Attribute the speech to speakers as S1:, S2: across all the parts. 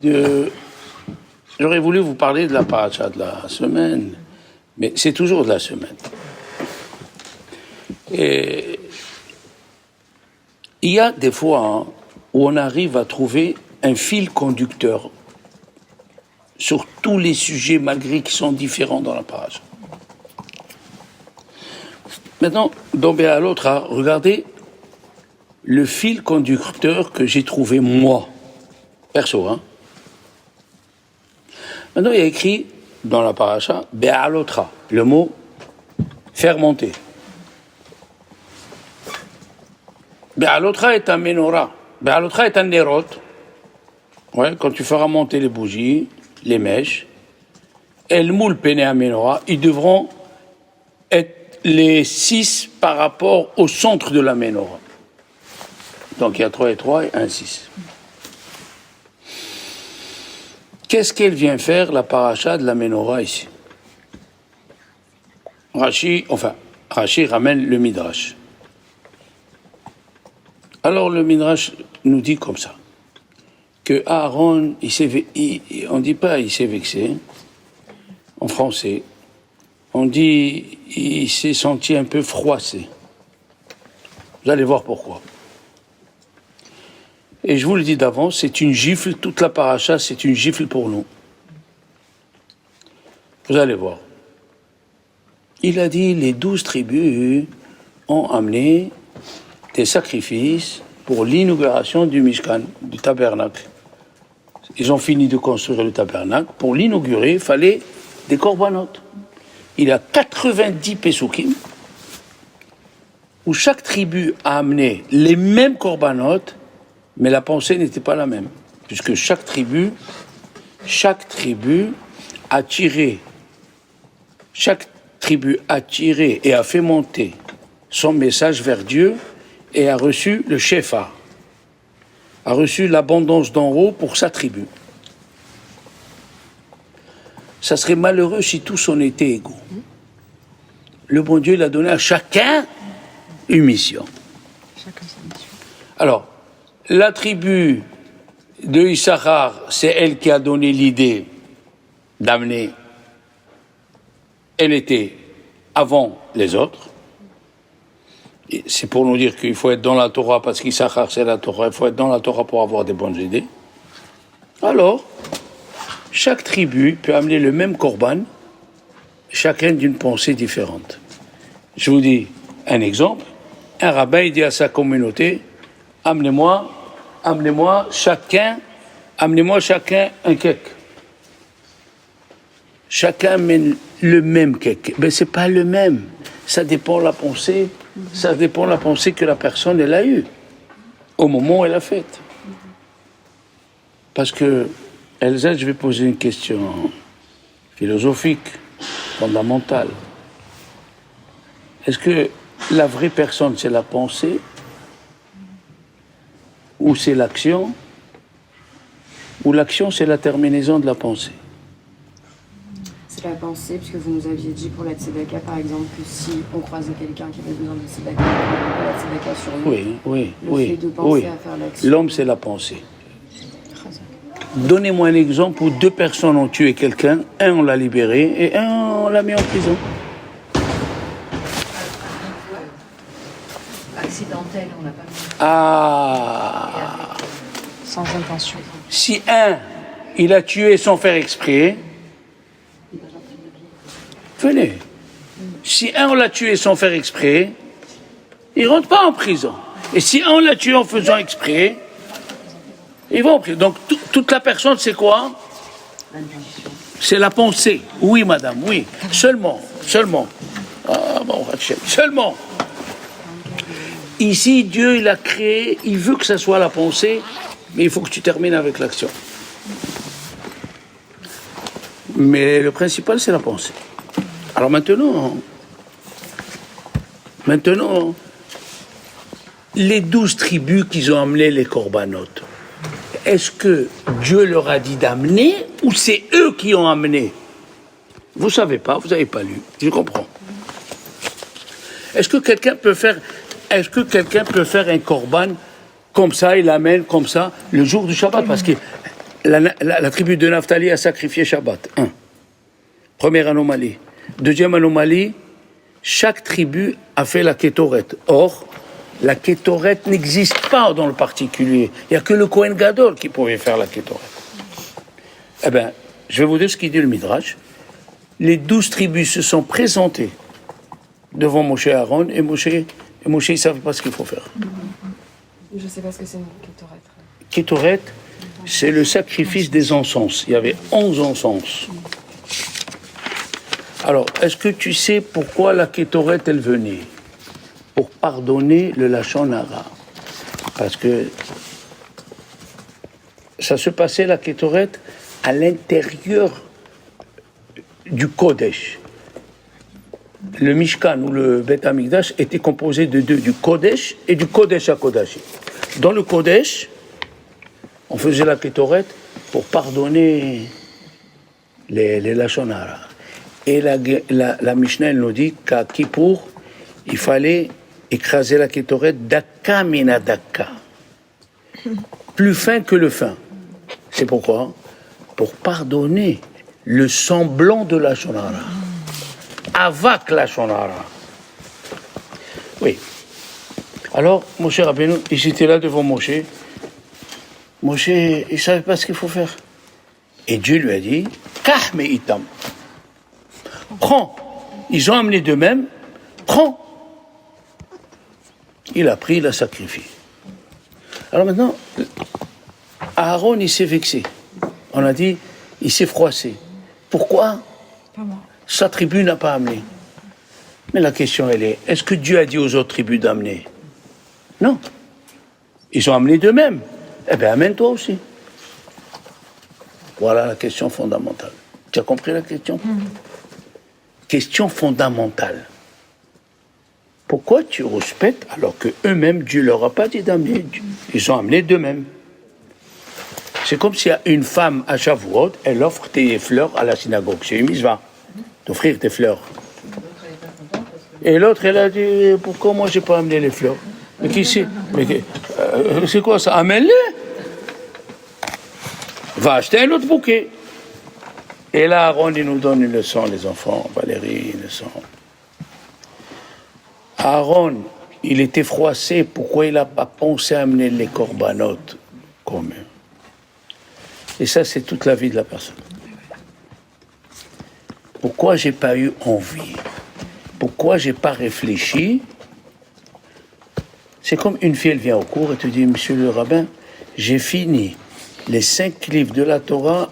S1: J'aurais voulu vous parler de la paracha de la semaine, mais c'est toujours de la semaine. Et il y a des fois où on arrive à trouver un fil conducteur sur tous les sujets, malgré qu'ils sont différents dans la paracha. Maintenant, d'un bout à l'autre, regardez le fil conducteur que j'ai trouvé moi, perso, Maintenant, il y a écrit dans la paracha, Be'alotra, le mot faire monter. Be'alotra est un menorah. Be'alotra est un nerot. Ouais, quand tu feras monter les bougies, les mèches, El moul pene à menorah, ils devront être les 6 par rapport au centre de la menorah. Donc il y a 3 et 3 et 1, 6. Qu'est-ce qu'elle vient faire, la paracha de la menorah ici? Rashi ramène le Midrash. Alors le Midrash nous dit comme ça, que Aaron, on ne dit pas il s'est vexé, en français, on dit il s'est senti un peu froissé. Vous allez voir pourquoi. Et je vous le dis d'avance, c'est une gifle, toute la paracha, c'est une gifle pour nous. Vous allez voir. Il a dit, les 12 tribus ont amené des sacrifices pour l'inauguration du Mishkan, du tabernacle. Ils ont fini de construire le tabernacle. Pour l'inaugurer, il fallait des corbanotes. Il y a 90 pesukim où chaque tribu a amené les mêmes corbanotes, mais la pensée n'était pas la même, puisque chaque tribu a tiré et a fait monter son message vers Dieu et a reçu le shefa, a reçu l'abondance d'en haut pour sa tribu. Ça serait malheureux si tous en étaient égaux. Le bon Dieu, il a donné à chacun une mission. Alors, la tribu de Issachar, c'est elle qui a donné l'idée d'amener. Elle était avant les autres. Et c'est pour nous dire qu'il faut être dans la Torah, parce qu'Issachar, c'est la Torah. Il faut être dans la Torah pour avoir des bonnes idées. Alors, chaque tribu peut amener le même korban, chacun d'une pensée différente. Je vous dis un exemple. Un rabbin dit à sa communauté, amenez-moi chacun un cake. Chacun mène le même cake. Mais c'est pas le même. Ça dépend de la pensée. Ça dépend de la pensée que la personne elle a eue au moment où elle a faite. Parce que Elsa, je vais poser une question philosophique, fondamentale. Est-ce que la vraie personne c'est la pensée? Ou c'est l'action, ou l'action c'est la terminaison de la pensée.
S2: C'est la pensée, puisque vous nous aviez dit pour la tzedaka, par exemple, que si on croisait quelqu'un qui avait besoin de tzedaka, on ne la tzedaka sur lui.
S1: Oui.
S2: Fait de penser à faire l'action.
S1: L'homme c'est la pensée. Donnez-moi un exemple où 2 personnes ont tué quelqu'un, un on l'a libéré et un on l'a mis en prison.
S3: Accidentel, on l'a pas mis.
S2: Sans intention.
S1: Si un, il a tué sans faire exprès, venez. Si un, on l'a tué sans faire exprès, il ne rentre pas en prison. Et si un, on l'a tué en faisant exprès, il va en prison. Donc, toute la personne, c'est quoi? C'est la pensée. Oui, madame, oui. Seulement. Ah, bon, seulement. Ici, Dieu, il a créé, il veut que ça soit la pensée, mais il faut que tu termines avec l'action. Mais le principal, c'est la pensée. Alors maintenant, les 12 tribus qui ont amené les corbanotes, est-ce que Dieu leur a dit d'amener ou c'est eux qui ont amené? Vous ne savez pas, vous n'avez pas lu, je comprends. Est-ce que quelqu'un peut faire un korban comme ça, il l'amène comme ça, le jour du Shabbat? Parce que la tribu de Naphtali a sacrifié Shabbat. Première anomalie. Deuxième anomalie, chaque tribu a fait la kétoret. Or, la kétoret n'existe pas dans le particulier. Il n'y a que le Kohen Gadol qui pouvait faire la kétoret. Eh bien, je vais vous dire ce qu'il dit le Midrash. Les 12 tribus se sont présentées devant Moshe et Aaron, et Moshe il ne savait pas ce qu'il faut faire.
S2: Je ne sais pas ce que c'est une kétoret.
S1: Kétoret, c'est le sacrifice des encens. Il y avait 11 encens. Alors, est-ce que tu sais pourquoi la kétoret, elle venait? Pour pardonner le Lachon Hara. Parce que ça se passait, la kétoret, à l'intérieur du Kodesh. Le Mishkan ou le Beth Amikdash était composé de deux, du Kodesh et du Kodesh HaKodashim. Dans le Kodesh, on faisait la kétoret pour pardonner les Lachon Hara. Et la Mishnah, elle nous dit qu'à Kippour, il fallait écraser la kétoret d'Akka mina d'Akka. Plus fin que le fin. C'est pourquoi? Pour pardonner le semblant de la Lachon Hara. Avec la Lachon Hara. Oui. Alors, Moshe Rabbeinu, ils étaient là devant Moshe. Moshe, il ne savait pas ce qu'il faut faire. Et Dieu lui a dit, Kah me itam. Prends. Ils ont amené d'eux-mêmes. Prends. Il a pris, il a sacrifié. Alors maintenant, Aaron, il s'est vexé. On a dit, il s'est froissé. Pourquoi? Sa tribu n'a pas amené. Mais la question, elle est, est-ce que Dieu a dit aux autres tribus d'amener? Non. Ils ont amené d'eux-mêmes. Eh bien, amène-toi aussi. Voilà la question fondamentale. Tu as compris la question? Question fondamentale. Pourquoi tu respectes alors que eux-mêmes, Dieu leur a pas dit d'amener? Ils ont amené d'eux-mêmes. C'est comme si une femme à Shavuot, elle offre tes fleurs à la synagogue. C'est une mitzvah d'offrir tes fleurs. Et l'autre, elle a dit, pourquoi moi j'ai pas amené les fleurs? Mais qui c'est? C'est quoi ça? Amène-les. Va acheter un autre bouquet. Et là, Aaron, il nous donne une leçon, les enfants. Valérie, une leçon. Aaron, il était froissé. Pourquoi il n'a pas pensé à amener les corbanotes communs? Et ça, c'est toute la vie de la personne. Pourquoi j'ai pas eu envie? Pourquoi j'ai pas réfléchi? C'est comme une fille, elle vient au cours et te dit, monsieur le rabbin, j'ai fini les 5 livres de la Torah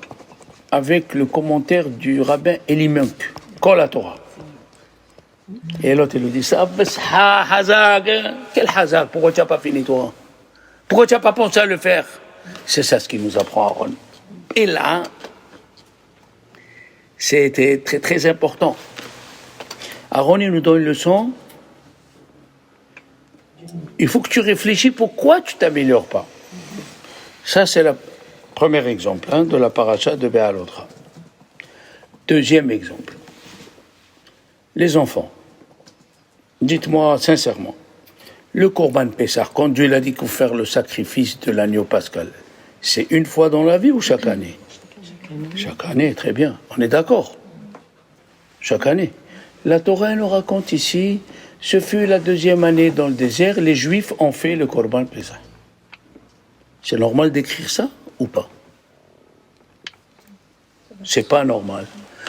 S1: avec le commentaire du rabbin Elimunk, Kol la Torah. Et l'autre, il lui dit, ça, hazag, quel hazag? Pourquoi tu n'as pas fini, toi? Pourquoi tu n'as pas pensé à le faire? C'est ça ce qu'il nous apprend Aaron. Et là, c'était très très important. Aaron, il nous donne une leçon. Il faut que tu réfléchis pourquoi tu ne t'améliores pas. Ça, c'est le premier exemple de la paracha de Béalotra. Deuxième exemple. Les enfants. Dites-moi sincèrement, le Korban Pessah, quand Dieu l'a dit qu'il faut faire le sacrifice de l'agneau pascal, c'est une fois dans la vie ou chaque année? Chaque année, très bien. On est d'accord. Chaque année. La Torah nous raconte ici, ce fut la 2e année dans le désert, les Juifs ont fait le Korban Pessah. C'est normal d'écrire ça ou pas? C'est pas normal.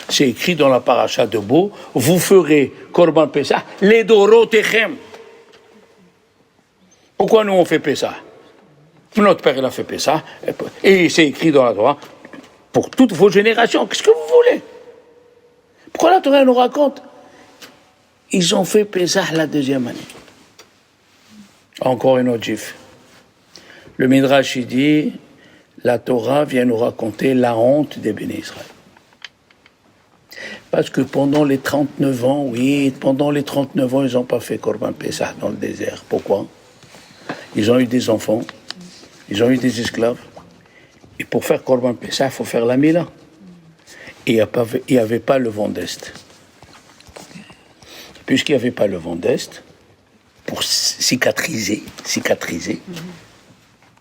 S1: C'est écrit dans la paracha de Bo, vous ferez Korban Pessah, les Dorotechem. Pourquoi nous on fait Pessah? Notre père il a fait Pessah, et c'est écrit dans la Torah, pour toutes vos générations. Qu'est-ce que vous voulez? Pourquoi la Torah nous raconte? Ils ont fait Pessah la 2e année. Encore une autre gifle. Le Midrash il dit, la Torah vient nous raconter la honte des Béné Israël. Parce que pendant les 39 ans, ils n'ont pas fait Korban Pessah dans le désert. Pourquoi? Ils ont eu des enfants, ils ont eu des esclaves. Et pour faire Korban Pessah, il faut faire la Mila. Et il n'y avait pas le vent d'Est. Puisqu'il n'y avait pas le vent d'Est, pour cicatriser,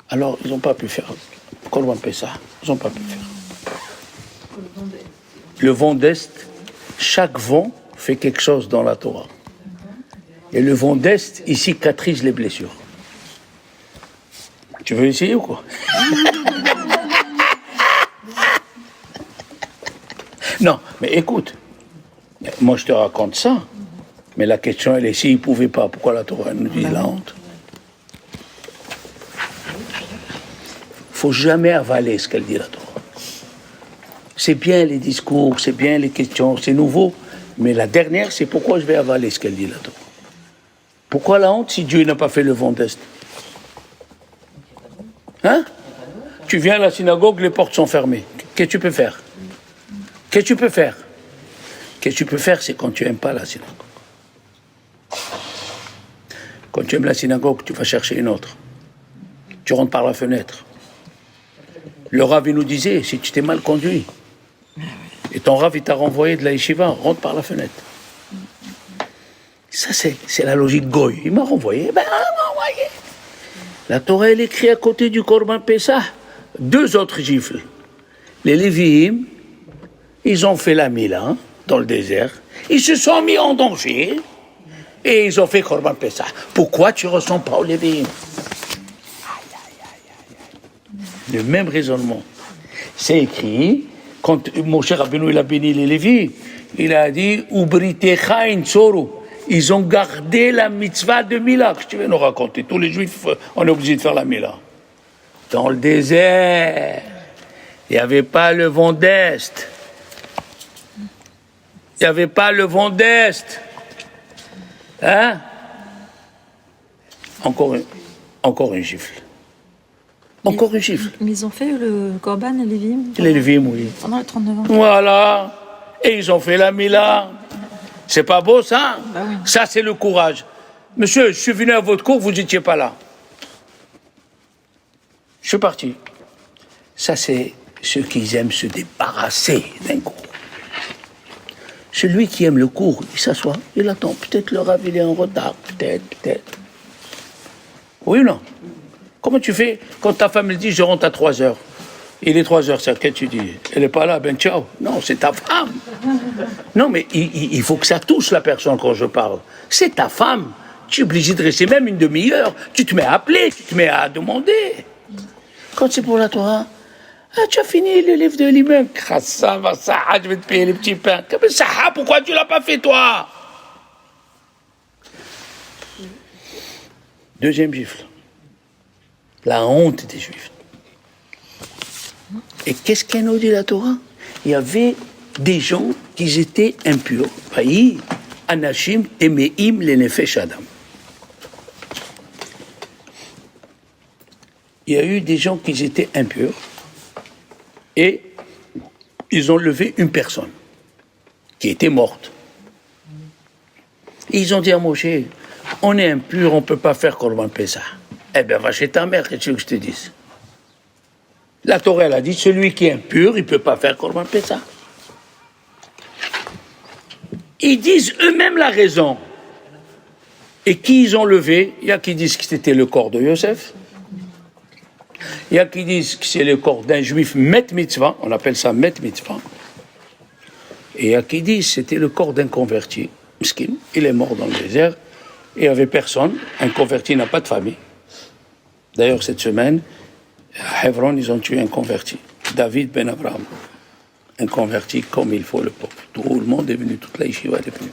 S1: Alors, ils n'ont pas pu faire Korban Pessah. Ils n'ont pas pu faire. Le vent d'Est, chaque vent fait quelque chose dans la Torah. Et le vent d'Est, il cicatrise les blessures. Tu veux essayer ou quoi? Non, mais écoute, moi je te raconte ça, mais la question elle est s'ils ne pouvaient pas, pourquoi la Torah nous dit la honte? Il ne faut jamais avaler ce qu'elle dit la Torah. C'est bien les discours, c'est bien les questions, c'est nouveau, mais la dernière c'est pourquoi je vais avaler ce qu'elle dit la Torah. Pourquoi la honte si Dieu n'a pas fait le vent d'Est? Hein? Tu viens à la synagogue, les portes sont fermées. Qu'est-ce que tu peux faire? Qu'est-ce que tu peux faire? Qu'est-ce que tu peux faire, c'est quand tu n'aimes pas la synagogue. Quand tu aimes la synagogue, tu vas chercher une autre. Tu rentres par la fenêtre. Le Rav, il nous disait, si tu t'es mal conduit, et ton Rav, il t'a renvoyé de la yeshiva, rentre par la fenêtre. Ça, c'est la logique goy. Il m'a renvoyé, ben, il m'a renvoyé. La Torah, elle écrit à côté du Korban Pessah, 2 autres gifles. Les Lévi'im, ils ont fait la Mila dans le désert, ils se sont mis en danger et ils ont fait Korban Pessah. Pourquoi tu ne ressens pas aux Lévi'im? Le même raisonnement. C'est écrit, quand Moshe Rabbeinu il a béni les Lévis, il a dit Ubritecha in Tsoro. Ils ont gardé la mitzvah de Mila. Que tu veux nous raconter? Tous les Juifs, on est obligé de faire la Mila. Dans le désert, il n'y avait pas le vent d'Est. Il n'y avait pas le vent d'Est. Hein? Encore une gifle. Encore une gifle.
S3: Mais ils ont fait le Korban et les Lévi'im?
S1: Les Lévi'im, oui.
S3: Pendant les 39 ans.
S1: Voilà. Et ils ont fait la Mila. C'est pas beau, ça?
S3: Bah oui.
S1: Ça, c'est le courage. Monsieur, je suis venu à votre cours, vous n'étiez pas là. Je suis parti. Ça, c'est ceux qui aiment se débarrasser d'un cours. Celui qui aime le cours, il s'assoit, il attend. Peut-être le Rav, il est en retard. Peut-être. Oui ou non? Comment tu fais quand ta femme elle dit je rentre à 3h? Il est 3h, ça, qu'est-ce que tu dis? Elle n'est pas là, ben ciao. Non, c'est ta femme. Non, mais il faut que ça touche la personne quand je parle. C'est ta femme. Tu es obligé de rester même une demi-heure. Tu te mets à appeler, tu te mets à demander. Quand c'est pour la Torah, tu as fini le livre de l'imam. Ça va, ça, je vais te payer les petits pains. Mais ça, pourquoi tu ne l'as pas fait, toi? Deuxième gifle. La honte des Juifs. Et qu'est-ce qu'elle nous dit la Torah? Il y avait des gens qui étaient impurs. Vaï, anashim temeim lenefesh adam. Il y a eu des gens qui étaient impurs et ils ont levé une personne qui était morte. Et ils ont dit à Moshe, on est impur, on ne peut pas faire Korban Pessah. Eh bien, va chez ta mère, qu'est-ce que tu veux que je te dise? La Torah, elle a dit, celui qui est impur, il ne peut pas faire Korban Pessah. Ils disent eux-mêmes la raison. Et qui ils ont levé? Il y a qui disent que c'était le corps de Yosef. Il y a qui disent que c'est le corps d'un juif Met Mitzvah, on appelle ça Met Mitzvah. Et il y a qui disent que c'était le corps d'un converti. Miskin, il est mort dans le désert, et il n'y avait personne. Un converti n'a pas de famille. D'ailleurs, cette semaine, à Hebron, ils ont tué un converti, David Ben Abraham. Un converti comme il faut, le pauvre. Tout le monde est venu, toute la yeshiva est venue.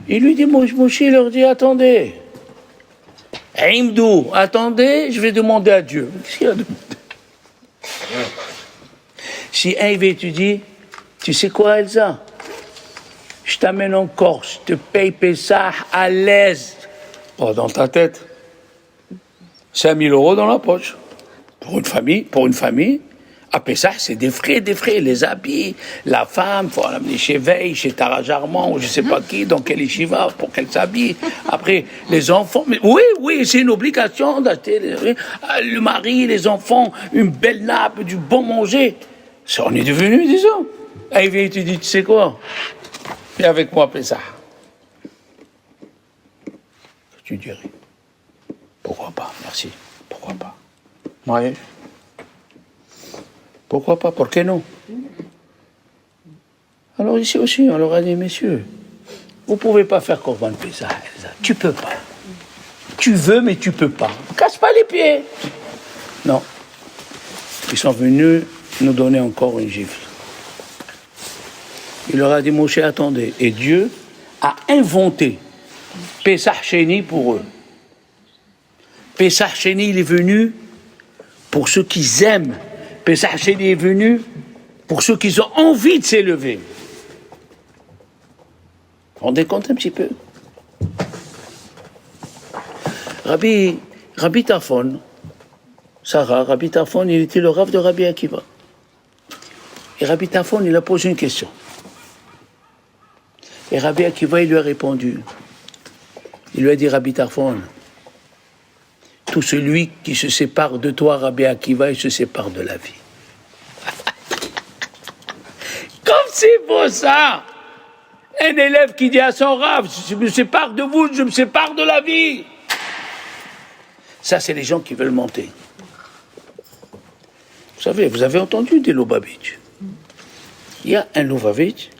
S1: Il lui dit, Moshe, il leur dit, attendez. Imdou, attendez, je vais demander à Dieu. Qu'est-ce qu'il a demandé? Si un il va étudier, tu sais quoi, Elsa? Je t'amène en Corse, je te paye Pessah à l'aise. Oh, dans ta tête. 5 000 € dans la poche. Pour une famille, à Pessah, c'est des frais, les habits, la femme, il faut l'amener chez Veil, chez Tara Jarman, ou je ne sais pas qui, dans quel yeshiva, pour qu'elle s'habille. Après, les enfants, mais oui, c'est une obligation d'acheter le mari, les enfants, une belle nappe, du bon manger. Ça, on est devenus, disons. Et il vient et tu dis, tu sais quoi? Viens avec moi, Pessah. tu dirais. Pourquoi pas, merci. Pourquoi pas? Ouais. Pourquoi pas? Pourquoi non? Alors ici aussi, on leur a dit, messieurs, vous ne pouvez pas faire Corban Pessah, Elsa. Tu peux pas. Tu veux, mais tu peux pas. Casse pas les pieds. Non. Ils sont venus nous donner encore une gifle. Il leur a dit, Moshe, attendez. Et Dieu a inventé Pessah Sheni pour eux. Pessah Sheni, il est venu pour ceux qui aiment. Pessah Sheni est venu pour ceux qui ont envie de s'élever. Vous vous rendez compte un petit peu? Rabbi Tarfon, Sarah, Rabbi Tarfon, il était le rav de Rabbi Akiva. Et Rabbi Tarfon, il a posé une question. Et Rabbi Akiva, il lui a répondu. Il lui a dit, Rabbi Tarfon, tout celui qui se sépare de toi, Rabbi Akiva, il se sépare de la vie. Comme c'est beau ça! Un élève qui dit à son rav, je me sépare de vous, je me sépare de la vie. Ça, c'est les gens qui veulent monter. Vous savez, vous avez entendu des Lubavitch. Il y a un Lubavitch,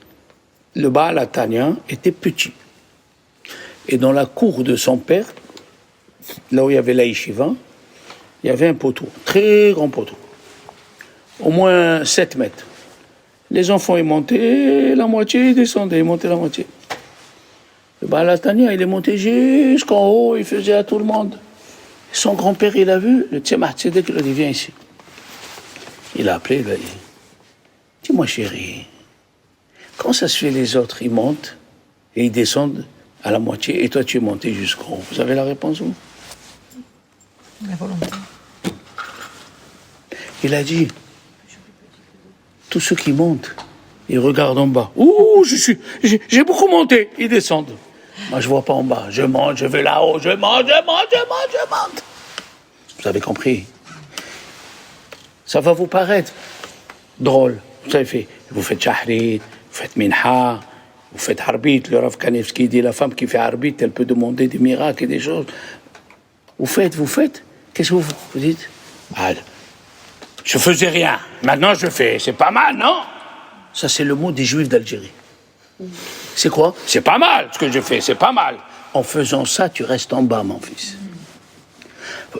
S1: le Baal Atania était petit. Et dans la cour de son père, là où il y avait la yeshiva, il y avait un poteau, très grand poteau, au moins 7 mètres. Les enfants, ils montaient la moitié, ils descendaient, ils montaient la moitié. Le Baal Atania, il est monté jusqu'en haut, il faisait à tout le monde. Son grand-père, il a vu, le Tzemach Tzedek, il a dit, viens ici. Il a appelé, il lui a dit, dis-moi chérie, comment ça se fait les autres, ils montent et ils descendent à la moitié et toi tu es monté jusqu'en haut? Vous avez la réponse, vous?
S3: La volonté.
S1: Il a dit, tous ceux qui montent, ils regardent en bas. Ouh, j'ai beaucoup monté, ils descendent. Moi, je ne vois pas en bas. Je monte, je vais là-haut, je monte. Vous avez compris? Ça va vous paraître drôle. Vous avez fait, vous faites Shahrit, vous faites Minha, vous faites Harbit. Le Rav Kanevski dit, la femme qui fait Harbit, elle peut demander des miracles et des choses. Vous faites. Qu'est-ce que vous dites? Ah, je faisais rien. Maintenant, je fais. C'est pas mal, non? Ça, c'est le mot des Juifs d'Algérie. C'est quoi? C'est pas mal ce que je fais, c'est pas mal. En faisant ça, tu restes en bas, mon fils.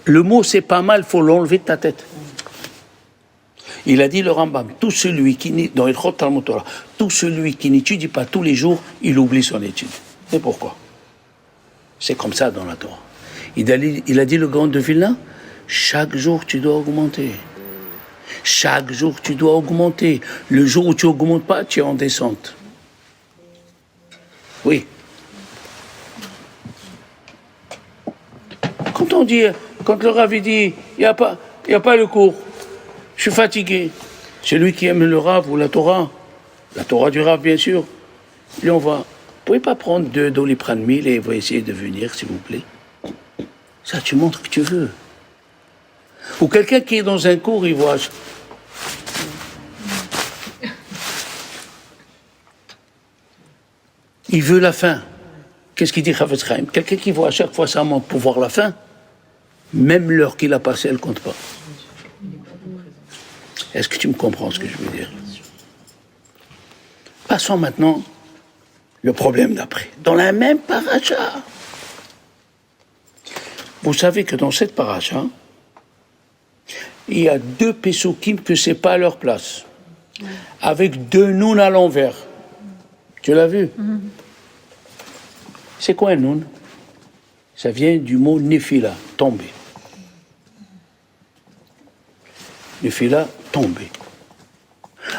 S1: Le mot c'est pas mal, il faut l'enlever de ta tête. Il a dit le Rambam, tout celui qui dans Ilchot Talmud Torah, tout celui qui n'étudie pas tous les jours, il oublie son étude. Et pourquoi? C'est comme ça dans la Torah. Il a dit le grand de Vilna, chaque jour tu dois augmenter. Chaque jour tu dois augmenter. Le jour où tu augmentes pas, tu es en descente. Oui. Quand le Rav dit, il n'y a pas le cours, je suis fatigué. Celui qui aime le Rav ou la Torah du Rav bien sûr, lui on va. Vous ne pouvez pas prendre 2 Doliprane 1000 et vous essayer de venir s'il vous plaît. Ça tu montres que tu veux. Ou quelqu'un qui est dans un cours, il voit. Il veut la fin. Qu'est-ce qu'il dit Chavetz Chaim? Quelqu'un qui voit à chaque fois ça monte pour voir la fin, même l'heure qu'il a passée, elle ne compte pas. Est-ce que tu me comprends ce que je veux dire? Passons maintenant le problème d'après. Dans la même paracha. Vous savez que dans cette paracha, il y a 2 pesukim que ce n'est pas à leur place. Avec 2 nouns à l'envers. Tu l'as vu? C'est quoi un noun? Ça vient du mot nefila, tomber. Nefila, tomber.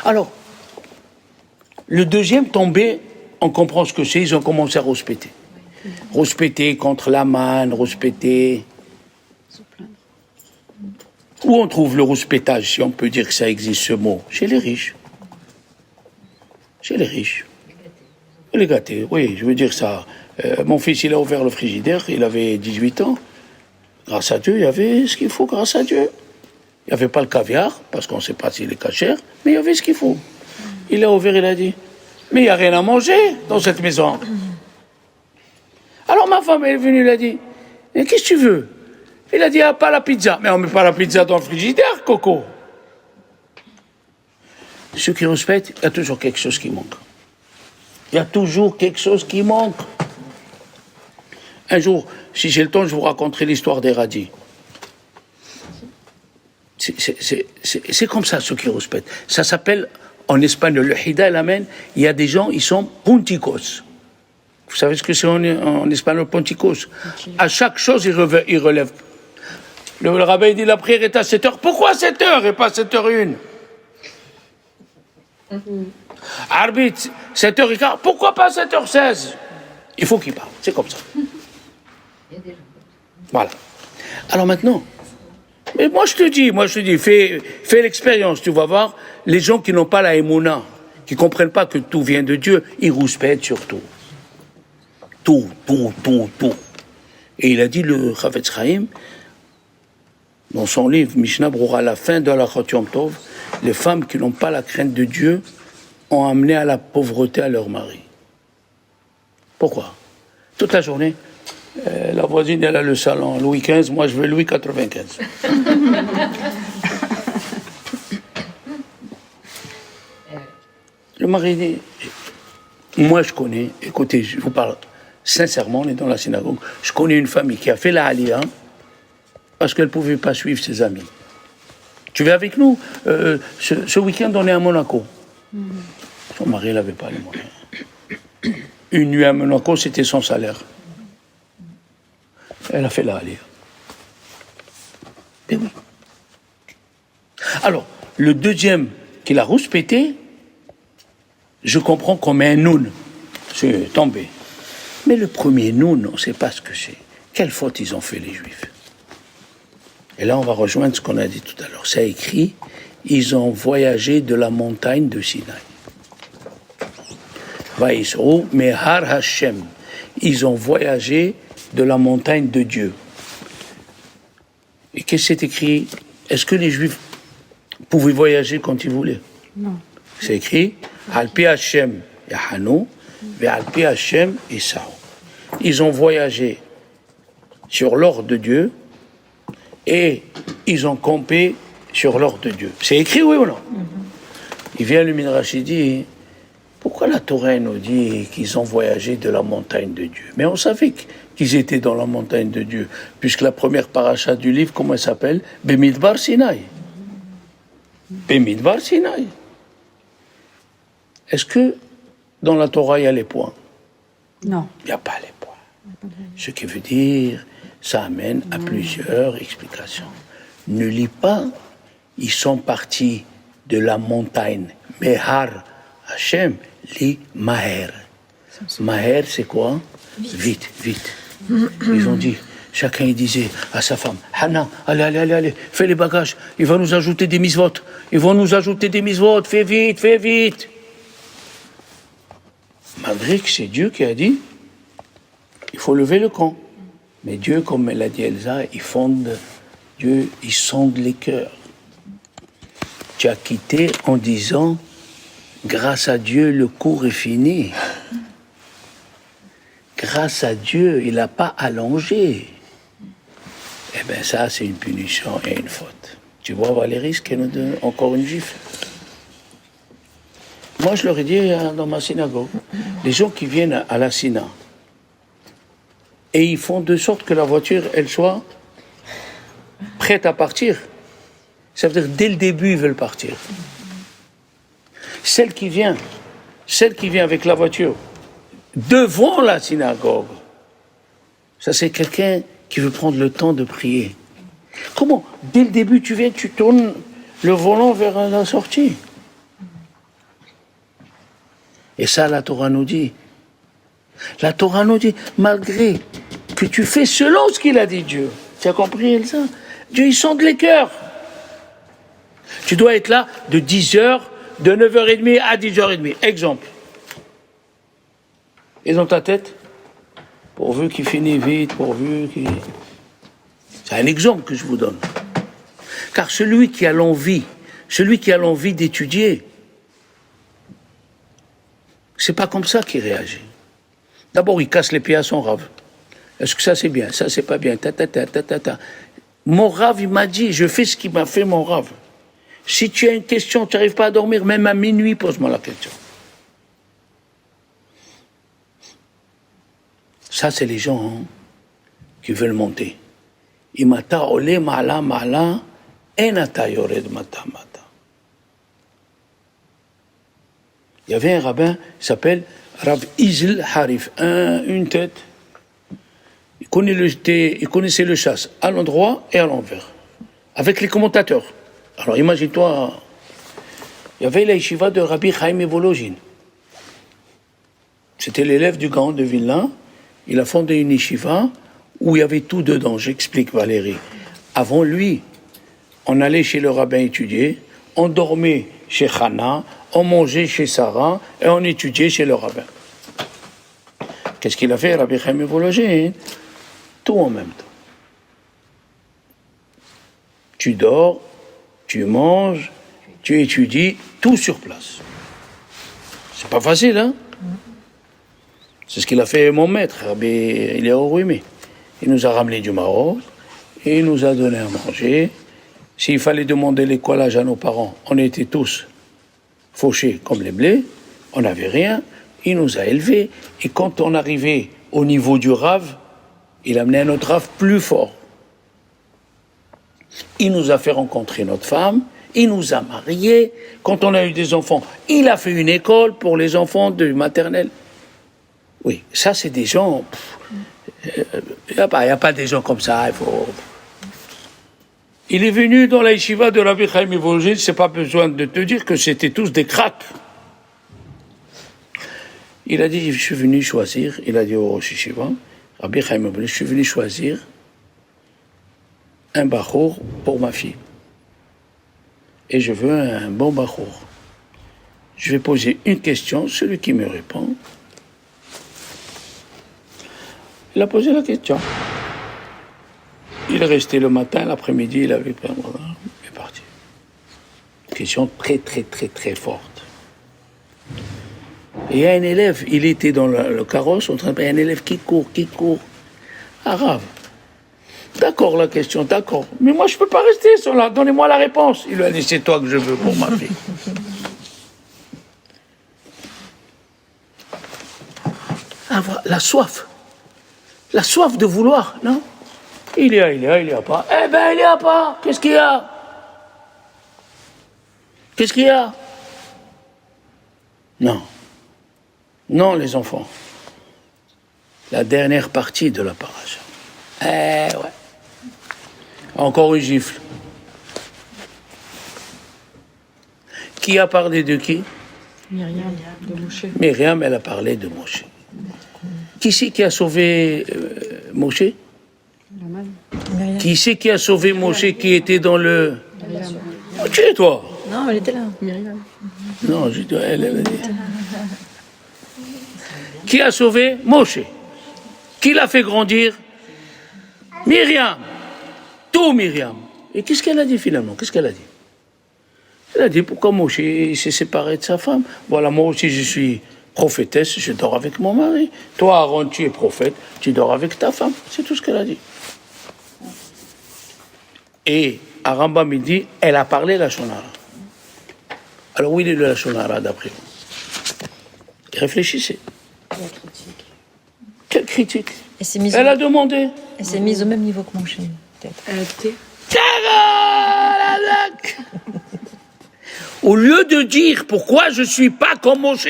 S1: Alors, le deuxième tomber, on comprend ce que c'est, ils ont commencé à rouspéter. Rouspéter contre la manne, rouspéter. Où on trouve le rouspétage, si on peut dire que ça existe ce mot? Chez les riches. Chez les riches. Les gâtés, oui, je veux dire ça. Mon fils, il a ouvert le frigidaire, il avait 18 ans. Grâce à Dieu, il y avait ce qu'il faut, grâce à Dieu. Il n'y avait pas le caviar, parce qu'on ne sait pas s'il est cachère, mais il y avait ce qu'il faut. Il a ouvert, il a dit, mais il n'y a rien à manger dans cette maison. Alors ma femme, elle est venue, elle a dit, Et qu'est-ce que tu veux? Il a dit, ah, pas la pizza. Mais on ne met pas la pizza dans le frigidaire, Coco. Ceux qui respectent, il y a toujours quelque chose qui manque. Il y a toujours quelque chose qui manque. Un jour, si j'ai le temps, je vous raconterai l'histoire des radis. C'est comme ça, ceux qui respectent. Ça s'appelle, en espagnol, le hida el amen. Il y a des gens, ils sont punticos. Vous savez ce que c'est en espagnol, punticos? À chaque chose, ils relèvent. Le rabbin dit, la prière est à 7h. Pourquoi 7h et pas 7h01? Arbitre, 7h15. Pourquoi pas 7h16? Il faut qu'il parle. C'est comme ça. Voilà. Alors maintenant, mais moi je te dis, fais l'expérience, tu vas voir, les gens qui n'ont pas la émouna, qui ne comprennent pas que tout vient de Dieu, ils rouspètent sur tout. Tout. Et il a dit, le Chavetz Chaim, dans son livre Mishnah Brura, à la fin de la Yom Tov, les femmes qui n'ont pas la crainte de Dieu ont amené à la pauvreté à leur mari. Pourquoi? Toute la journée, la voisine, elle a le salon Louis XV, moi je veux Louis X95. Le mari dit, moi je connais, écoutez, je vous parle sincèrement, on est dans la synagogue, je connais une famille qui a fait la Aliyah parce qu'elle ne pouvait pas suivre ses amis. Tu viens avec nous? Ce week-end, on est à Monaco. Son mari n'avait pas les moyens. Une nuit à Monaco, c'était son salaire. Elle a fait la Aliyah. Et oui. Alors, le deuxième qui l'a rouspété, je comprends qu'on met un noun. C'est tombé. Mais le premier noun, on ne sait pas ce que c'est. Quelle faute ils ont fait, les Juifs? Et là, on va rejoindre ce qu'on a dit tout à l'heure. C'est écrit, ils ont voyagé de la montagne de Sinaï. Vaïsrou, mais Har Hashem. Ils ont voyagé de la montagne de Dieu. Et qu'est-ce que c'est écrit? Est-ce que les Juifs pouvaient voyager quand ils voulaient?
S3: Non.
S1: C'est écrit, Alpi Hashem Yahanu, ve Alpi Hashem Isaou. Ils ont voyagé sur l'ordre de Dieu et ils ont campé sur l'ordre de Dieu. C'est écrit, oui ou non? Il vient le Midrash, il dit, pourquoi la Torah nous dit qu'ils ont voyagé de la montagne de Dieu? Mais on savait qu'ils étaient dans la montagne de Dieu, puisque la première paracha du livre, comment elle s'appelle? Bemidbar Sinaï. Bemidbar Sinaï. Est-ce que dans la Torah, il y a les points?
S3: Non.
S1: Il n'y a pas les points. Ce qui veut dire, ça amène à plusieurs explications. Ne lis pas, ils sont partis de la montagne. Mehar Hashem, lis Maher. Maher, c'est quoi? Vite. Ils ont dit, chacun il disait à sa femme, Hana, allez, fais les bagages, il va nous ajouter des mitzvot. Fais vite. Malgré que c'est Dieu qui a dit, il faut lever le camp. Mais Dieu, comme l'a dit Elsa, Dieu, il sonde les cœurs. Tu as quitté en disant, grâce à Dieu, le cours est fini. Grâce à Dieu, il n'a pas allongé. Eh bien ça, c'est une punition et une faute. Tu vois Valérie, ce qu'elle nous donne encore une gifle. Moi, je leur ai dit dans ma synagogue, les gens qui viennent à la Sina, et ils font de sorte que la voiture, elle soit prête à partir. Ça veut dire, dès le début, ils veulent partir. Celle qui vient avec la voiture, devant la synagogue, ça c'est quelqu'un qui veut prendre le temps de prier. Comment? Dès le début, tu viens, tu tournes le volant vers la sortie. Et ça, la Torah nous dit. La Torah nous dit, malgré que tu fais selon ce qu'il a dit Dieu. Tu as compris, Elsa? Dieu, il sonde les cœurs. Tu dois être là de 10h, de 9h30 à 10h30. Exemple. Et dans ta tête, pourvu qu'il finisse vite, C'est un exemple que je vous donne. Car celui qui a l'envie d'étudier, c'est pas comme ça qu'il réagit. D'abord, il casse les pieds à son rave. Est-ce que ça c'est bien? Ça c'est pas bien? Mon Rav, il m'a dit, je fais ce qu'il m'a fait mon Rav. Si tu as une question, tu n'arrives pas à dormir, même à minuit, pose-moi la question. Ça, c'est les gens qui veulent monter. Imata ole mala mala, enata yored mata mata. Il y avait un rabbin qui s'appelle Rav Izl Harif, une tête. Il connaissait le chasse à l'endroit et à l'envers, avec les commentateurs. Alors imagine-toi, il y avait la yeshiva de Rabbi Chaim Volojin. C'était l'élève du Gaon de Vilna. Il a fondé une yeshiva où il y avait tout dedans, j'explique Valérie. Avant lui, on allait chez le rabbin étudier, on dormait chez Chana, on mangeait chez Sarah et on étudiait chez le rabbin. Qu'est-ce qu'il a fait, Rabbi Chaim Volojin? Tout en même temps. Tu dors, tu manges, tu étudies, tout sur place. C'est pas facile, hein? C'est ce qu'il a fait mon maître, Rabbi Eliyahu Ruimi. Il nous a ramené du Maroc, et il nous a donné à manger. S'il fallait demander l'écolage à nos parents, on était tous fauchés comme les blés, on n'avait rien, il nous a élevés, et quand on arrivait au niveau du Rav, il amenait un autre Rav plus fort. Il nous a fait rencontrer notre femme, il nous a mariés. Quand on a eu des enfants, il a fait une école pour les enfants de maternelle. Oui, ça c'est des gens... Il n'y a pas des gens comme ça, il faut... Il est venu dans la yeshiva de Rabbi Chaim Volojin, c'est pas besoin de te dire que c'était tous des cracks. Il a dit, je suis venu choisir, il a dit au Rosh Yeshiva, Rabbi Chaim Volojin, je suis venu choisir un bachour pour ma fille. Et je veux un bon bachour. Je vais poser une question, celui qui me répond. Il a posé la question. Il est resté le matin, l'après-midi, il avait il est parti. Question très, très, très, très forte. Et il y a un élève, il était dans le carrosse, en train de... Il y a un élève qui court. Arabe. D'accord, la question, d'accord. Mais moi, je ne peux pas rester sur là. Donnez-moi la réponse. Il lui a dit, c'est toi que je veux pour ma fille. Avoir la soif. La soif de vouloir, non? Il y a pas. Eh ben, il y a pas. Qu'est-ce qu'il y a? Qu'est-ce qu'il y a? Non. Non, les enfants. La dernière partie de la paracha. Ouais. Encore une gifle. Qui a parlé de qui?
S3: Myriam, de Moshe.
S1: Myriam, elle a parlé de Moshe. Qui c'est qui a sauvé Moshe?
S3: Myriam.
S1: Qui c'est qui a sauvé Moshe qui était dans le... Qui est toi?
S3: Non, elle était là. Myriam.
S1: Non, je dis, elle a dit. Qui a sauvé Moshe? Qui l'a fait grandir? Myriam. Tout Myriam. Et qu'est-ce qu'elle a dit finalement? Qu'est-ce qu'elle a dit? Elle a dit, pourquoi Moshe s'est séparé de sa femme? Voilà, moi aussi je suis prophétesse, je dors avec mon mari. Toi, Aaron, tu es prophète, tu dors avec ta femme. C'est tout ce qu'elle a dit. Et à Rambam, il dit, elle a parlé la Shonara. Alors où il est le Shonara d'après vous? Réfléchissez.
S2: La critique.
S1: Quelle critique?
S3: Elle
S1: Elle a demandé.
S3: s'est mise au même niveau que Moshe, peut-être.
S2: Elle a douté.
S1: Au lieu de dire pourquoi je ne suis pas comme Moshe,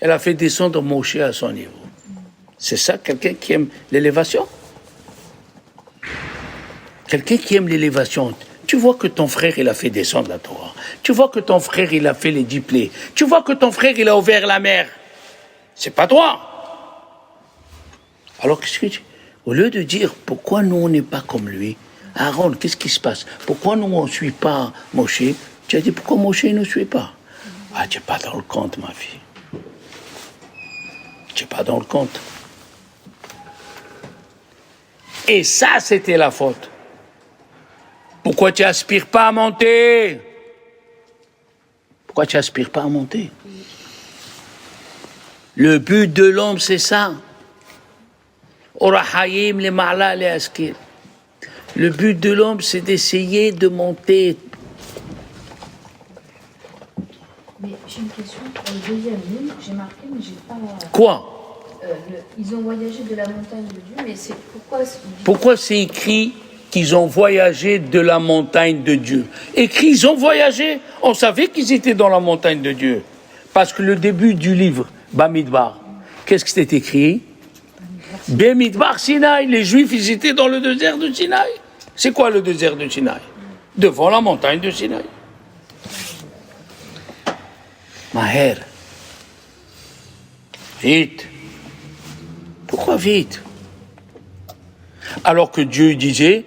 S1: elle a fait descendre Moshe à son niveau. C'est ça, quelqu'un qui aime l'élévation? Quelqu'un qui aime l'élévation. Tu vois que ton frère, il a fait descendre la Torah. Tu vois que ton frère, il a fait les 10 plaies. Tu vois que ton frère, il a ouvert la mer. C'est pas toi. Alors, qu'est-ce que tu... Au lieu de dire pourquoi nous, on n'est pas comme lui, Aaron, qu'est-ce qui se passe? Pourquoi nous, on ne suit pas Moshe? Tu as dit pourquoi Moshe ne suit pas? Ah, tu n'es pas dans le compte, ma fille. Tu n'es pas dans le compte. Et ça, c'était la faute. Pourquoi tu n'aspires pas à monter? Pourquoi tu n'aspires pas à monter? Le but de l'homme, c'est ça. Orahayim le ma'la le askir. Le but de l'homme, c'est d'essayer de monter.
S2: Mais j'ai une question pour le deuxième livre, j'ai marqué, mais j'ai pas.
S1: Quoi?
S2: Ils ont voyagé de la montagne de Dieu, mais c'est pourquoi.
S1: Pourquoi c'est écrit qu'ils ont voyagé de la montagne de Dieu? Écrit, ils ont voyagé. On savait qu'ils étaient dans la montagne de Dieu. Parce que le début du livre, Bamidbar, qu'est-ce que c'est écrit? Bamidbar Sinaï. Les Juifs, ils étaient dans le désert de Sinaï. C'est quoi le désert de Sinaï? Devant la montagne de Sinaï. Maher. Vite. Pourquoi vite? Alors que Dieu disait,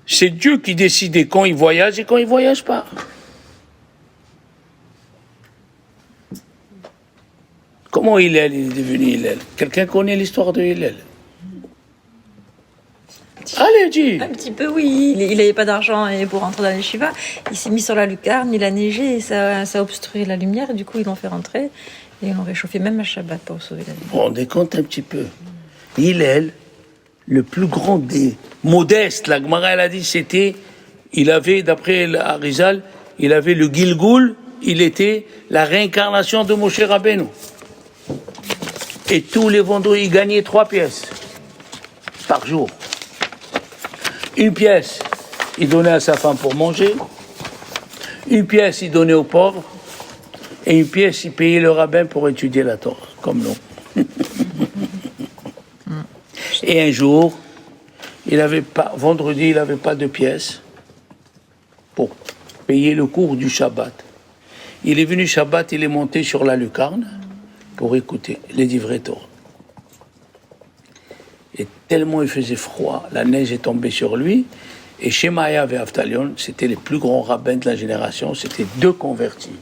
S1: c'est Dieu qui décidait quand il voyage et quand il ne voyage pas. Comment Hillel est devenu Hillel? Quelqu'un connaît l'histoire de Hillel? Allez, dis.
S3: Un petit peu, oui. Il n'avait pas d'argent et pour rentrer dans les yeshiva, il s'est mis sur la lucarne, il a neigé et ça a obstrué la lumière. Et du coup, ils l'ont fait rentrer et ils l'ont réchauffé même à Shabbat pour sauver la vie.
S1: Vous vous rendez compte un petit peu? Hillel, le plus grand des modestes, la Gemara elle a dit, c'était, il avait, d'après l'Arizal, il avait le Gilgoul, il était la réincarnation de Moshe Rabbeinu. Et tous les vendredis, il gagnait 3 pièces par jour. Une pièce, il donnait à sa femme pour manger. Une pièce, il donnait aux pauvres. Et une pièce, il payait le rabbin pour étudier la Torah, comme nous. Et un jour, vendredi, il n'avait pas de pièce pour payer le cours du Shabbat. Il est venu Shabbat, il est monté sur la lucarne pour écouter les livrets Torah. Et tellement il faisait froid, la neige est tombée sur lui. Et Shemaya et Avtalion, c'était les plus grands rabbins de la génération, c'était 2 convertis.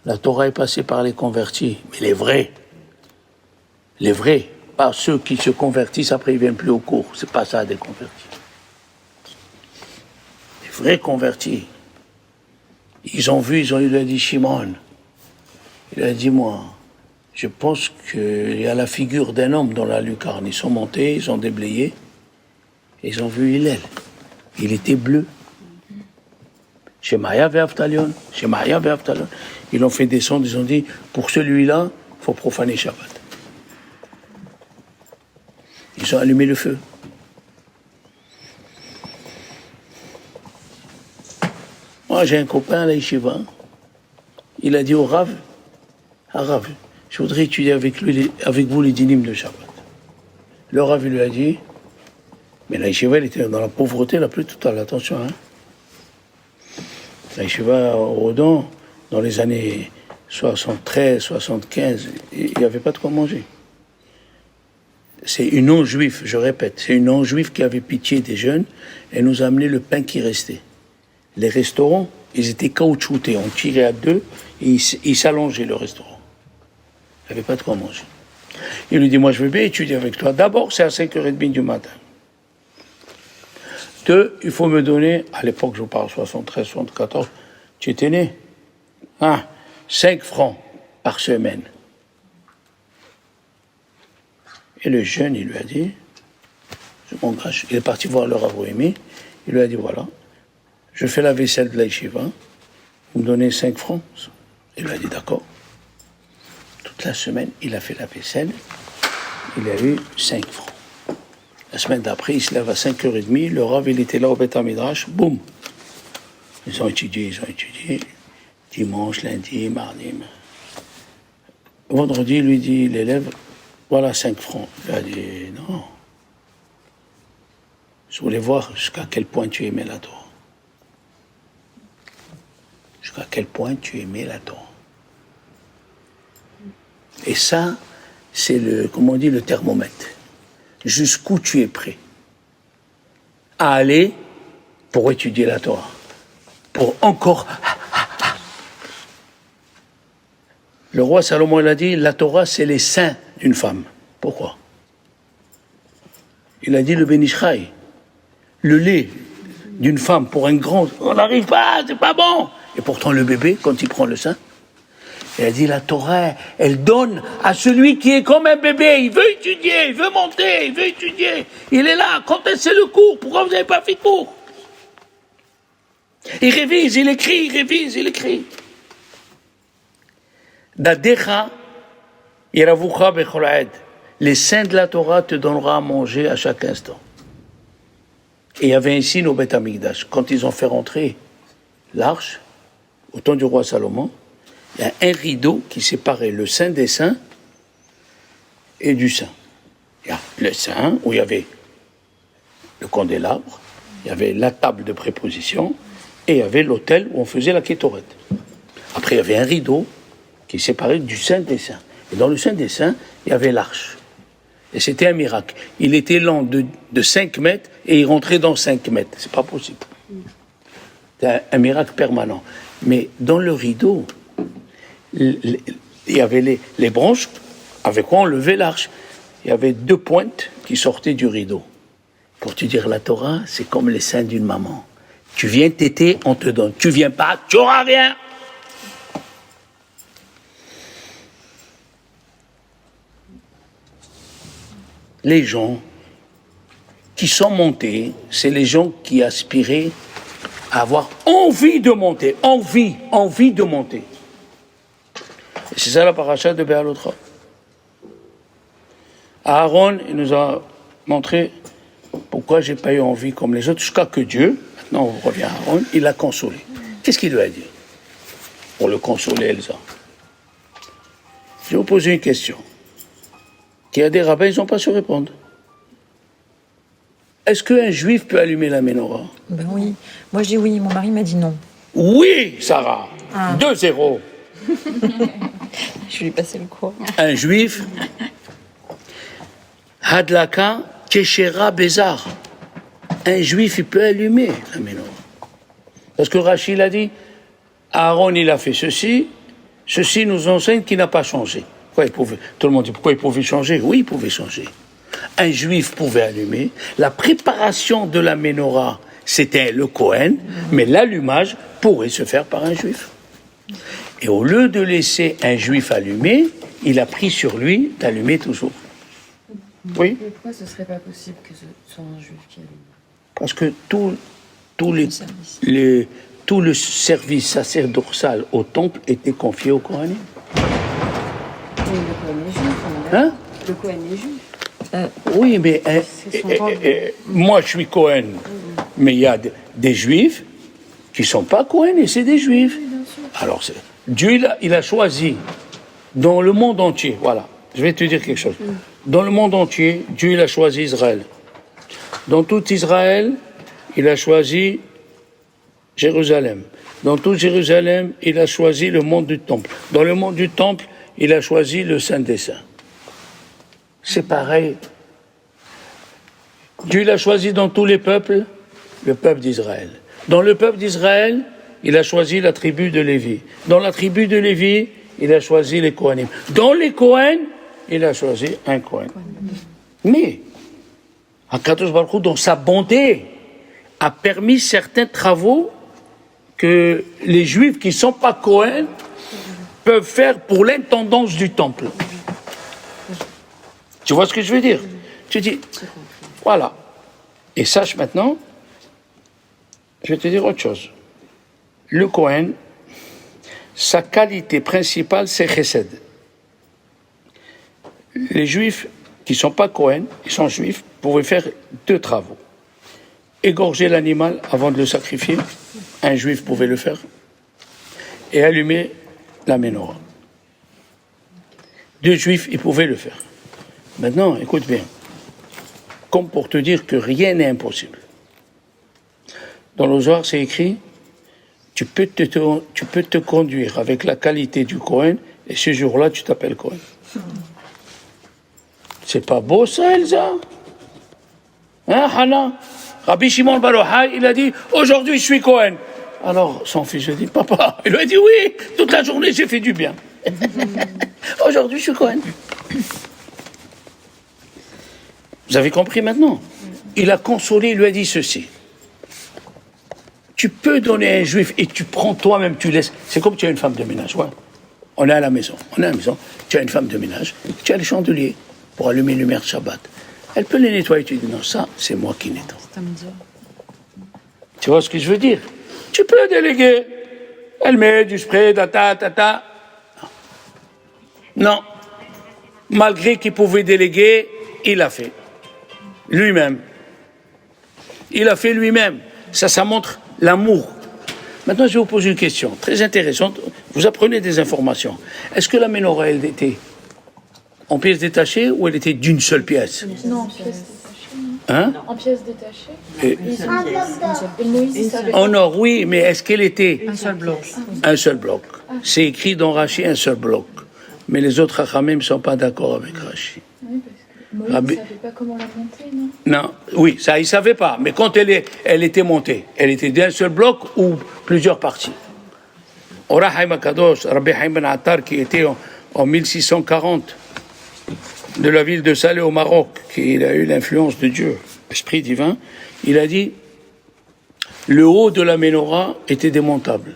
S1: La Torah est passée par les convertis, mais les vrais, pas ceux qui se convertissent, après ils ne viennent plus au cours. C'est pas ça, des convertis. Les vrais convertis. Ils ont vu, il a dit, Shimon, il a dit, moi, je pense qu'il y a la figure d'un homme dans la lucarne. Ils sont montés, ils ont déblayé, et ils ont vu Hillel. Il était bleu. Shemaya ve'Avtalion. Ils l'ont fait descendre, ils ont dit, pour celui-là, il faut profaner Shabbat. Ils ont allumé le feu. Moi, j'ai un copain à la yeshiva. Il a dit au Rav, Rav, je voudrais étudier avec vous les dynimes de Shabbat. Le Rav lui a dit, mais la yeshiva, elle était dans la pauvreté la plus totale, attention. Hein. La yeshiva au Rodon, dans les années 73, 75, il n'y avait pas de quoi manger. C'est une non-juive, je répète, c'est une non-juive qui avait pitié des jeunes et nous a amené le pain qui restait. Les restaurants, ils étaient caoutchoutés, on tirait à 2 et ils s'allongeaient le restaurant. Il n'y avait pas de quoi manger. Il lui dit, moi je veux bien étudier avec toi. D'abord, c'est à 5h30 du matin. 2, il faut me donner, à l'époque je vous parle 73, 74, tu étais né, 5 francs par semaine. Et le jeune, il lui a dit, je m'engage, il est parti voir le Rav Rohimi, il lui a dit, voilà, je fais la vaisselle de la yeshiva, vous me donnez 5 francs. Il lui a dit, d'accord. Toute la semaine, il a fait la vaisselle, il a eu 5 francs. La semaine d'après, il se lève à 5h30, le Rav, il était là au Beth Midrash, boum. Ils ont étudié, dimanche, lundi, mardi. Vendredi, il lui dit, l'élève, voilà 5 francs. Il a dit, non. Je voulais voir jusqu'à quel point tu aimais la Torah. Jusqu'à quel point tu aimais la Torah. Et ça, c'est le thermomètre. Jusqu'où tu es prêt à aller pour étudier la Torah. Pour encore... Le roi Salomon, il a dit, la Torah, c'est les seins d'une femme. Pourquoi? Il a dit le Ben Ish Chai, le lait d'une femme pour un grand, on n'arrive pas, c'est pas bon. Et pourtant le bébé, quand il prend le sein, Il a dit, la Torah, elle donne à celui qui est comme un bébé. Il veut étudier, il veut monter, il veut étudier. Il est là. Quand est-ce le cours? Pourquoi vous n'avez pas fait de cours? Il révise, il écrit, il révise, il écrit. Dadecha, yeravucha bechol ed. Les saints de la Torah te donnera à manger à chaque instant. Et il y avait un signe au Beth Amikdash. Quand ils ont fait rentrer l'arche, au temps du roi Salomon, il y a un rideau qui séparait le Saint des Saints et du Saint. Il y a le Saint, où il y avait le candélabre, il y avait la table de préposition, et il y avait l'autel où on faisait la kétorette. Après, il y avait un rideau qui séparait du Saint des Saints. Et dans le Saint des Saints, il y avait l'arche. Et c'était un miracle. Il était lent de 5 mètres et il rentrait dans 5 mètres. C'est pas possible. C'était un miracle permanent. Mais dans le rideau, il y avait les branches avec quoi on levait l'arche. Il y avait 2 pointes qui sortaient du rideau. Pour te dire, la Torah, c'est comme les seins d'une maman. Tu viens téter, on te donne. Tu viens pas, tu n'auras rien. Les gens qui sont montés, c'est les gens qui aspiraient à avoir envie de monter, envie de monter. Et c'est ça la paracha de Béalotra. Aaron, il nous a montré pourquoi j'ai pas eu envie comme les autres, jusqu'à que Dieu, maintenant on revient à Aaron, il l'a consolé. Qu'est-ce qu'il lui a dit pour le consoler, Elsa? Je vais vous poser une question. Il y a des rabbins, ils n'ont pas su répondre. Est-ce qu'un juif peut allumer la menorah?
S3: Ben oui. Moi, je dis oui. Mon mari m'a dit non.
S1: Oui, Sarah. 2-0.
S3: Je lui ai passé le cours.
S1: Un juif, Hadlaka Keshera Bézar. Un juif, il peut allumer la menorah. Parce que Rachid a dit, Aaron, il a fait ceci nous enseigne qu'il n'a pas changé. Tout le monde dit pourquoi il pouvait changer. Oui, il pouvait changer. Un juif pouvait allumer. La préparation de la menorah, c'était le Kohen, mais l'allumage pourrait se faire par un juif. Et au lieu de laisser un juif allumer, il a pris sur lui d'allumer toujours. Oui.
S2: Mais pourquoi ce ne serait pas possible que ce soit un juif qui allume?
S1: Parce que tout le service sacerdotal au temple était confié au Kohanim.
S2: Oui, le Kohen est juif.
S1: Hein?
S2: Le Kohen est juif.
S1: Oui, mais moi je suis Cohen, mais il y a des juifs qui ne sont pas Cohen et c'est des juifs.
S2: Oui, bien sûr.
S1: Alors Dieu il a choisi dans le monde entier, voilà, je vais te dire quelque chose. Dans le monde entier, Dieu il a choisi Israël. Dans tout Israël, il a choisi Jérusalem. Dans tout Jérusalem, il a choisi le monde du temple. Dans le monde du temple, il a choisi le Saint des Saints. C'est pareil. Dieu l'a choisi dans tous les peuples, le peuple d'Israël. Dans le peuple d'Israël, il a choisi la tribu de Lévi. Dans la tribu de Lévi, il a choisi les Kohanim. Dans les Kohen, il a choisi un Kohen. Mais, Akadosh Baruch Hu, dans sa bonté, a permis certains travaux que les Juifs qui ne sont pas Kohen peuvent faire pour l'intendance du temple. Tu vois ce que je veux dire? Tu dis, voilà. Et sache maintenant, je vais te dire autre chose. Le Kohen, sa qualité principale, c'est Chesed. Les Juifs qui ne sont pas Kohen, ils sont Juifs, pouvaient faire 2 travaux. Égorger l'animal avant de le sacrifier, un Juif pouvait le faire, et allumer la menorah. 2 Juifs, ils pouvaient le faire. Maintenant, écoute bien, comme pour te dire que rien n'est impossible. Dans le Zohar, c'est écrit, tu peux te conduire avec la qualité du Kohen, et ce jour-là, tu t'appelles Kohen. C'est pas beau ça, Elsa? Hein, Hana? Rabbi Shimon Bar Yochai, il a dit, aujourd'hui je suis Kohen. Alors, son fils lui a dit, papa, il lui a dit, oui, toute la journée j'ai fait du bien. Aujourd'hui je suis Kohen. Vous avez compris maintenant? Il a consolé, il lui a dit ceci. Tu peux donner à un juif et tu prends toi-même, tu laisses. C'est comme tu as une femme de ménage, ouais. On est à la maison. Tu as une femme de ménage, tu as les chandeliers pour allumer les lumières de Shabbat. Elle peut les nettoyer. Tu dis non, ça, c'est moi qui nettoie. Tu vois ce que je veux dire? Tu peux déléguer. Elle met du spray, ta. Non. Malgré qu'il pouvait déléguer, il l'a fait. Lui-même. Il a fait lui-même. Ça montre l'amour. Maintenant, je vais vous poser une question très intéressante. Vous apprenez des informations. Est-ce que la menorah, elle était en pièces détachées ou elle était d'une seule pièce?
S4: Non, en pièces détachées.
S2: Hein?
S4: En pièces détachées.
S1: Et
S4: Moïse, il savait
S1: en or, oui, mais est-ce qu'elle était
S3: Un seul bloc.
S1: un seul bloc? C'est écrit dans Rachi un seul bloc. Mais les autres Chachamim ne sont pas d'accord avec Rachi.
S4: Oui, parce que Moïse
S1: Rabbi-
S4: ne savait pas comment la monter, non?
S1: Non, oui, ça, il ne savait pas. Mais quand elle était montée, elle était d'un seul bloc ou plusieurs parties. Ora Haïm Akadosh, Rabbi Haïm Ben Attar, qui était en 1640 de la ville de Salé au Maroc, qui a eu l'influence de Dieu, l'Esprit divin, il a dit le haut de la menorah était démontable.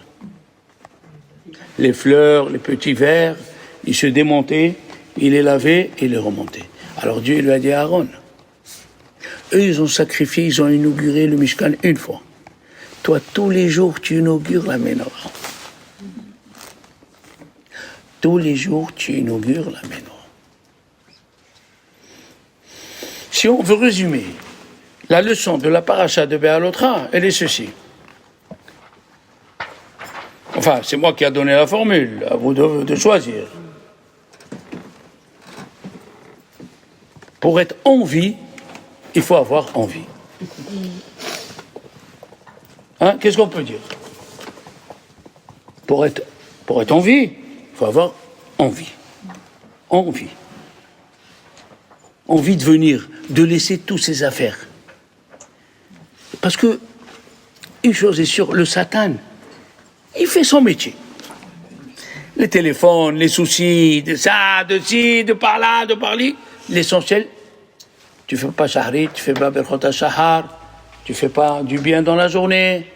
S1: Les fleurs, les petits verres, ils se démontaient, il les lavait et les remontait. Alors Dieu lui a dit à Aaron, eux ils ont sacrifié, ils ont inauguré le Mishkan une fois. Toi, tous les jours, tu inaugures la menorah. Tous les jours, tu inaugures la menorah. Si on veut résumer la leçon de la paracha de Béalotra, elle est ceci. Enfin, c'est moi qui ai donné la formule, à vous de choisir. Pour être en vie, il faut avoir envie. Hein? Qu'est-ce qu'on peut dire? Pour être en vie, il faut avoir envie. Envie. Envie de venir, de laisser toutes ses affaires. Parce que, une chose est sûre, le Satan, il fait son métier. Les téléphones, les soucis, de ça, de ci, de par là, de par là. L'essentiel, tu fais pas shahri, tu fais pas berchot shahar, tu fais pas du bien dans la journée.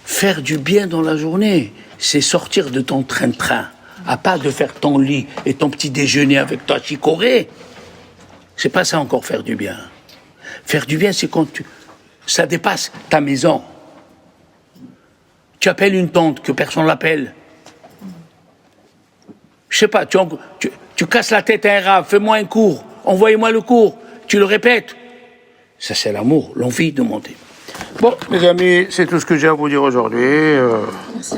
S1: Faire du bien dans la journée, c'est sortir de ton train-train, à pas de faire ton lit et ton petit déjeuner avec ta chicorée. C'est pas ça encore faire du bien. Faire du bien, c'est quand ça dépasse ta maison. Tu appelles une tante que personne l'appelle. Je sais pas, tu casses la tête à un rave, fais-moi un cours, envoyez-moi le cours, tu le répètes. Ça, c'est l'amour, l'envie de monter. Bon, mes amis, c'est tout ce que j'ai à vous dire aujourd'hui.
S3: Merci.